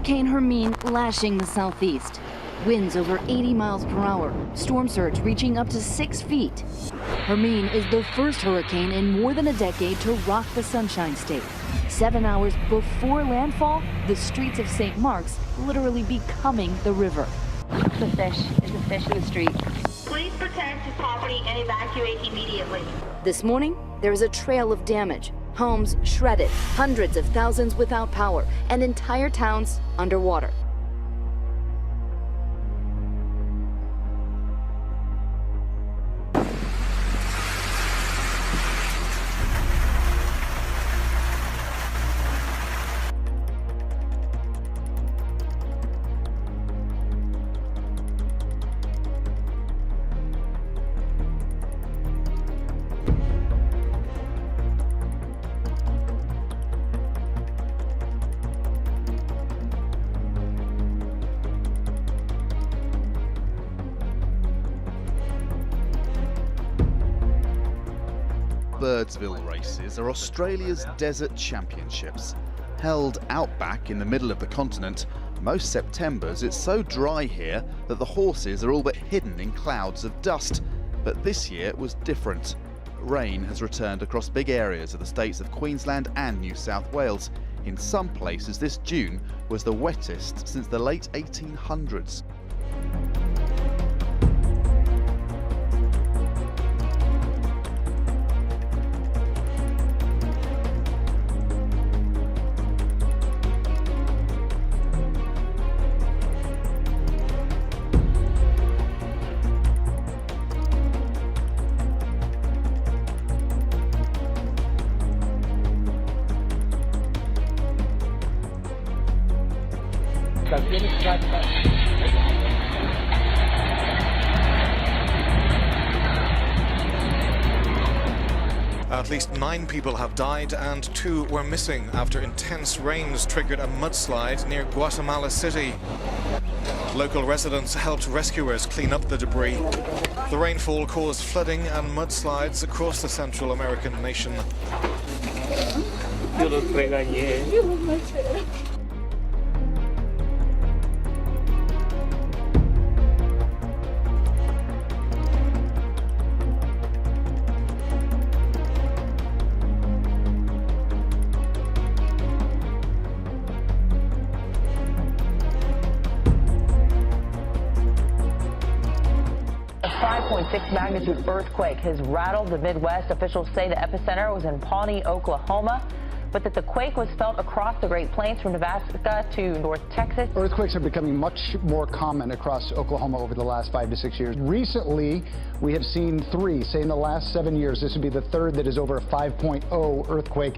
Hurricane Hermine lashing the southeast. Winds over 80 miles per hour, storm surge reaching up to 6 feet. Hermine is the first hurricane in more than a decade to rock the Sunshine State. 7 hours before landfall, the streets of St. Mark's literally becoming the river. It's a fish in the street. Please protect your property and evacuate immediately. This morning, there is a trail of damage. Homes shredded, hundreds of thousands without power, and entire towns underwater. Birdsville races are Australia's desert championships. Held outback in the middle of the continent, most Septembers it's so dry here that the horses are all but hidden in clouds of dust. But this year was different. Rain has returned across big areas of the states of Queensland and New South Wales. In some places this June was the wettest since the late 1800s. At least 9 people have died and 2 were missing after intense rains triggered a mudslide near Guatemala City. Local residents helped rescuers clean up the debris. The rainfall caused flooding and mudslides across the Central American nation. You look like a yeah. You look like that. A 5.6 magnitude earthquake has rattled the Midwest. Officials say the epicenter was in Pawnee, Oklahoma, but that the quake was felt across the Great Plains from Nebraska to North Texas. Earthquakes are becoming much more common across Oklahoma over the last 5 to 6 years. Recently, we have seen 3. Say in the last 7 years, this would be the 3rd that is over a 5.0 earthquake.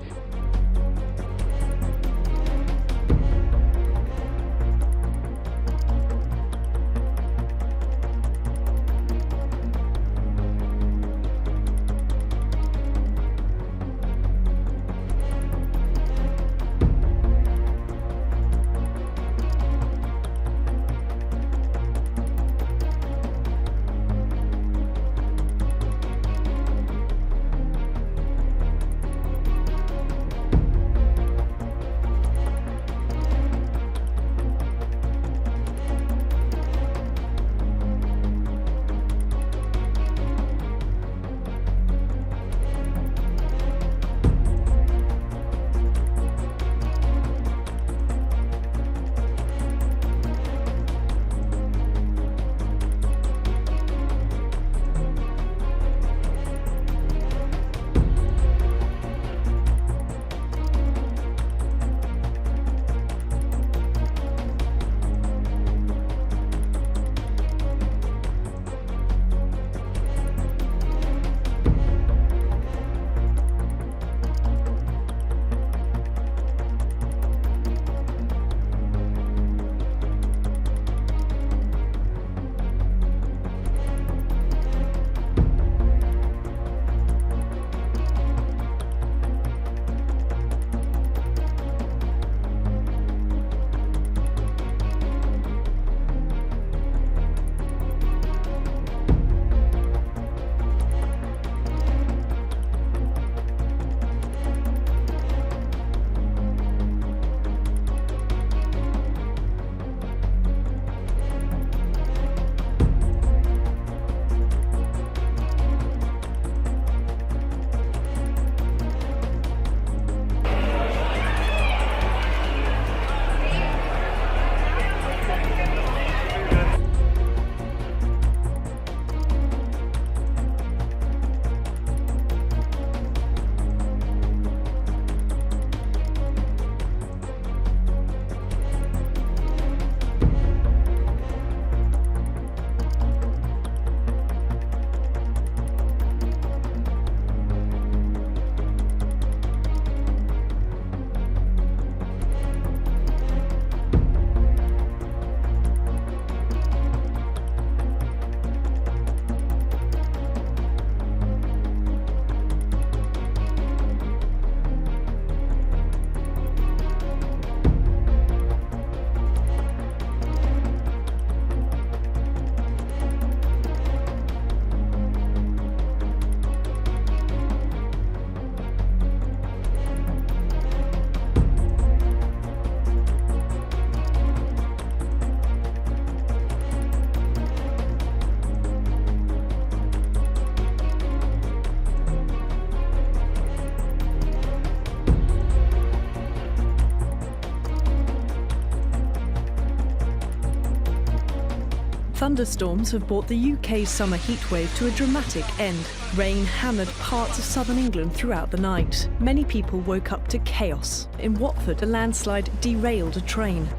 Thunderstorms have brought the UK's summer heatwave to a dramatic end. Rain hammered parts of southern England throughout the night. Many people woke up to chaos. In Watford, a landslide derailed a train.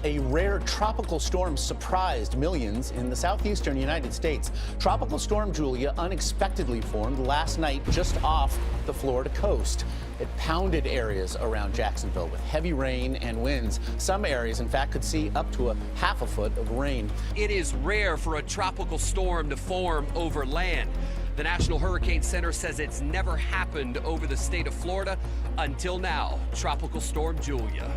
A rare tropical storm surprised millions in the southeastern United States. Tropical Storm Julia unexpectedly formed last night just off the Florida coast. It pounded areas around Jacksonville with heavy rain and winds. Some areas, in fact, could see up to half a foot of rain. It is rare for a tropical storm to form over land. The National Hurricane Center says it's never happened over the state of Florida until now. Tropical Storm Julia.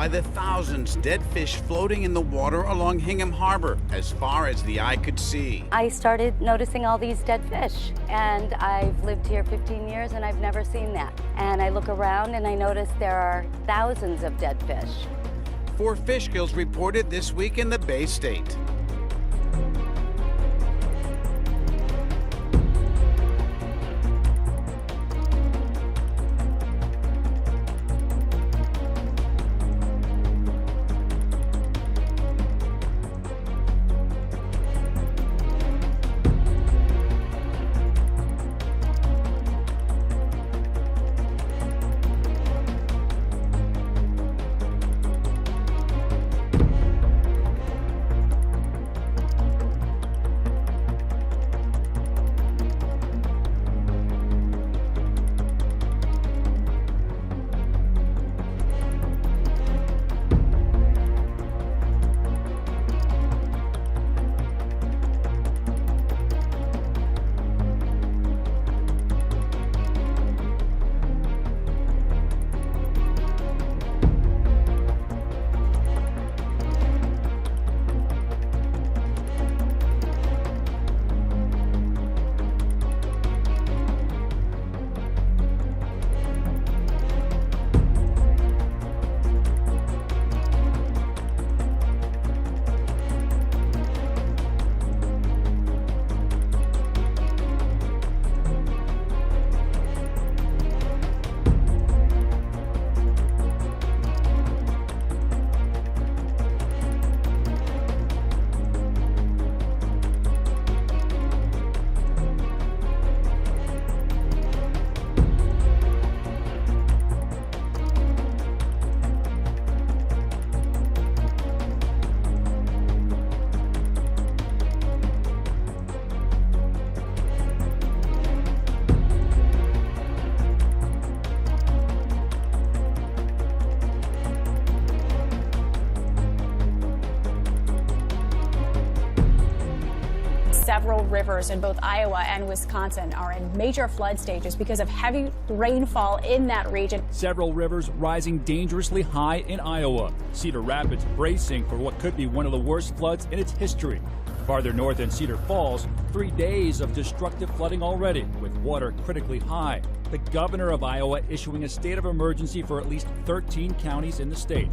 the thousands dead fish floating in the water along Hingham Harbor as far as the eye could see. I started noticing all these dead fish, and I've lived here 15 years and I've never seen that. And I look around and I notice there are thousands of dead fish. 4 fish kills reported this week in the Bay State. Several rivers in both Iowa and Wisconsin are in major flood stages because of heavy rainfall in that region. Several rivers rising dangerously high in Iowa. Cedar Rapids bracing for what could be one of the worst floods in its history. Farther north in Cedar Falls, 3 days of destructive flooding already, with water critically high. The governor of Iowa issuing a state of emergency for at least 13 counties in the state.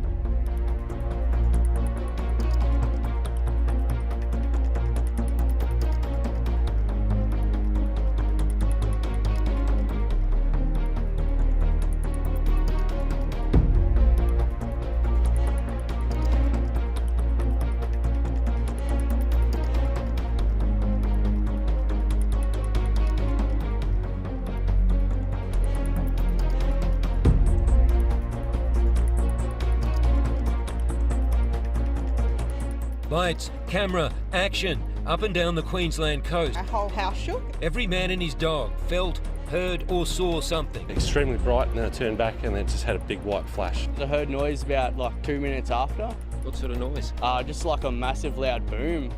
Lights, camera, action, up and down the Queensland coast. Our whole house shook. Every man and his dog felt, heard or saw something. Extremely bright, and then it turned back and it just had a big white flash. I heard noise about like 2 minutes after. What sort of noise? Just like a massive loud boom.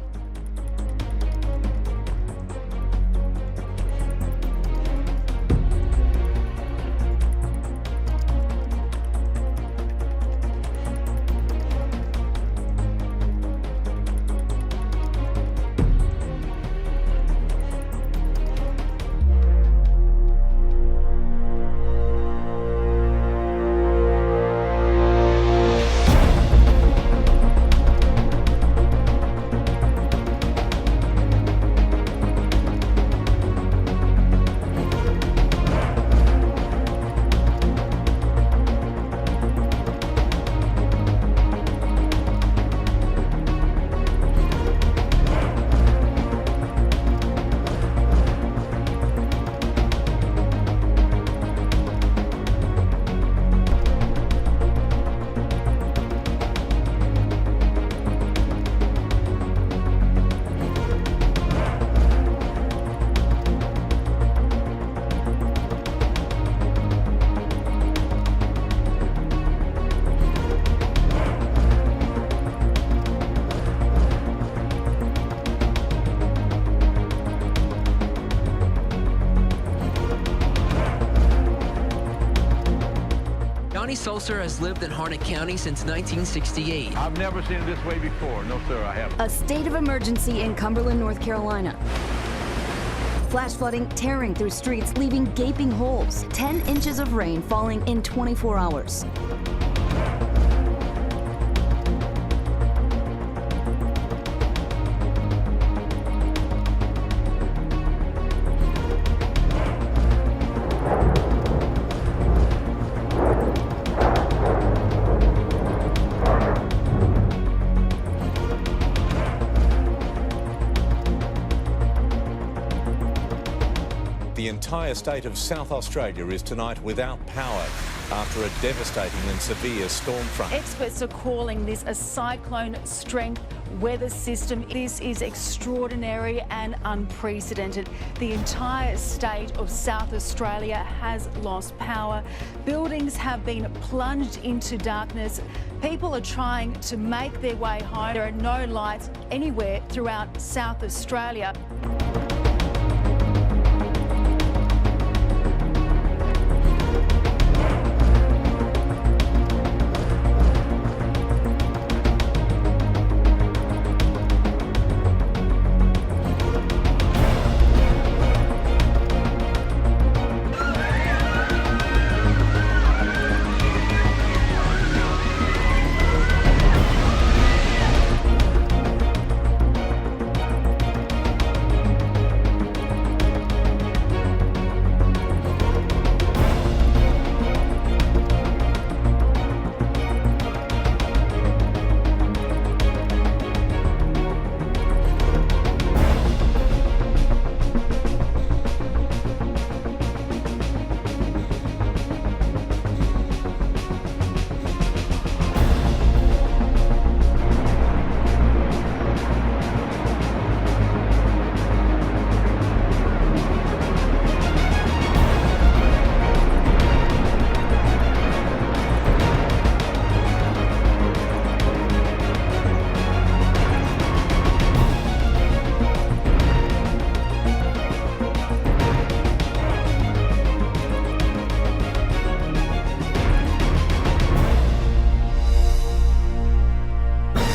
Sulcer has lived in Harnett County since 1968. I've never seen it this way before. No, sir, I haven't. A state of emergency in Cumberland, North Carolina. Flash flooding tearing through streets, leaving gaping holes. 10 inches of rain falling in 24 hours. The entire state of South Australia is tonight without power after a devastating and severe storm front. Experts are calling this a cyclone-strength weather system. This is extraordinary and unprecedented. The entire state of South Australia has lost power. Buildings have been plunged into darkness. People are trying to make their way home. There are no lights anywhere throughout South Australia.